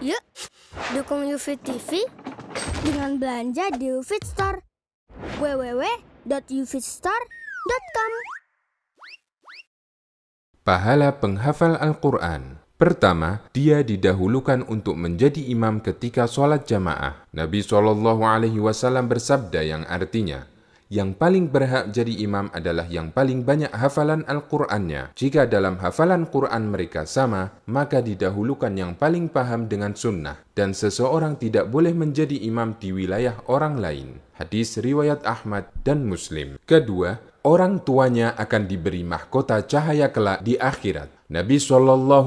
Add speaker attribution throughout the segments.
Speaker 1: Yuk, dukung UFIT TV dengan belanja di UFIT Store. www.ufitstore.com.
Speaker 2: Pahala penghafal Al-Quran. Pertama, dia didahulukan untuk menjadi imam ketika sholat jamaah. Nabi SAW bersabda yang artinya, yang paling berhak jadi imam adalah yang paling banyak hafalan Al-Qur'annya. Jika dalam hafalan Quran mereka sama, maka didahulukan yang paling paham dengan sunnah. Dan seseorang tidak boleh menjadi imam di wilayah orang lain. Hadis riwayat Ahmad dan Muslim. Kedua, orang tuanya akan diberi mahkota cahaya kelak di akhirat. Nabi SAW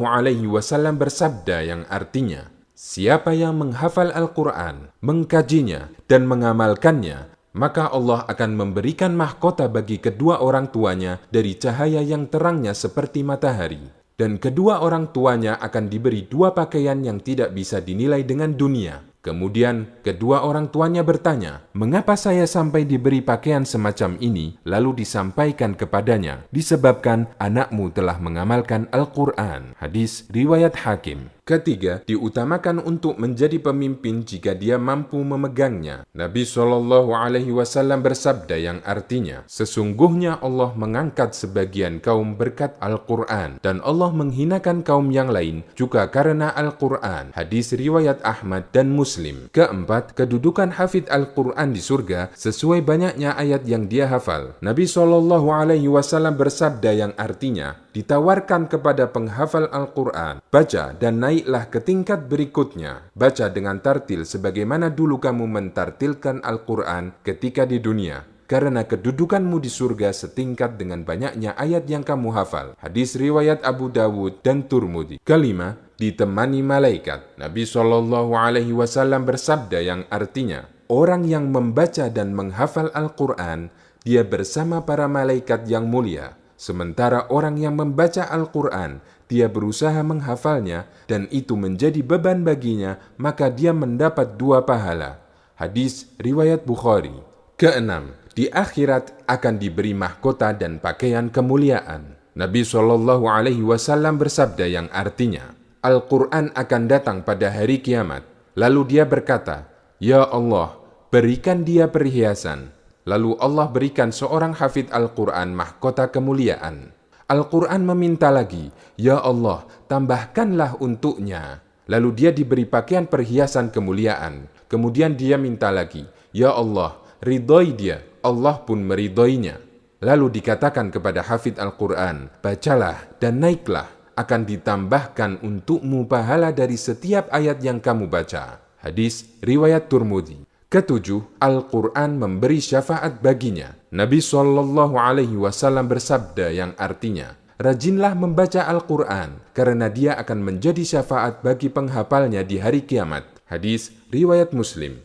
Speaker 2: bersabda yang artinya, siapa yang menghafal Al-Quran, mengkajinya, dan mengamalkannya, maka Allah akan memberikan mahkota bagi kedua orang tuanya dari cahaya yang terangnya seperti matahari. Dan kedua orang tuanya akan diberi dua pakaian yang tidak bisa dinilai dengan dunia. Kemudian kedua orang tuanya bertanya, mengapa saya sampai diberi pakaian semacam ini? Lalu disampaikan kepadanya, disebabkan anakmu telah mengamalkan Al-Quran. Hadis riwayat Hakim. Ketiga, diutamakan untuk menjadi pemimpin jika dia mampu memegangnya. Nabi SAW bersabda yang artinya, sesungguhnya Allah mengangkat sebagian kaum berkat Al-Quran, dan Allah menghinakan kaum yang lain juga karena Al-Quran. Hadis riwayat Ahmad dan Muslim. Keempat, kedudukan hafidh Al-Quran di surga sesuai banyaknya ayat yang dia hafal. Nabi SAW bersabda yang artinya, ditawarkan kepada penghafal Al-Quran, baca dan naiklah ke tingkat berikutnya. Baca dengan tartil sebagaimana dulu kamu mentartilkan Al-Quran ketika di dunia, karena kedudukanmu di surga setingkat dengan banyaknya ayat yang kamu hafal. Hadis riwayat Abu Dawud dan Turmudi. Kelima, ditemani malaikat. Nabi SAW bersabda yang artinya, orang yang membaca dan menghafal Al-Quran, dia bersama para malaikat yang mulia. Sementara orang yang membaca Al-Quran, dia berusaha menghafalnya dan itu menjadi beban baginya, maka dia mendapat dua pahala. Hadis riwayat Bukhari. Keenam, di akhirat akan diberi mahkota dan pakaian kemuliaan. Nabi SAW bersabda yang artinya, Al-Quran akan datang pada hari kiamat. Lalu dia berkata, ya Allah, berikan dia perhiasan. Lalu Allah berikan seorang hafidh Al-Quran mahkota kemuliaan. Al-Quran meminta lagi, ya Allah, tambahkanlah untuknya. Lalu dia diberi pakaian perhiasan kemuliaan. Kemudian dia minta lagi, ya Allah, ridhoi dia. Allah pun meridhoinya. Lalu dikatakan kepada hafidh Al-Quran, bacalah dan naiklah, akan ditambahkan untukmu pahala dari setiap ayat yang kamu baca. Hadis riwayat Turmudi. Ketujuh, Al-Quran memberi syafaat baginya. Nabi SAW bersabda yang artinya, rajinlah membaca Al-Quran, karena dia akan menjadi syafaat bagi penghafalnya di hari kiamat. Hadis riwayat Muslim.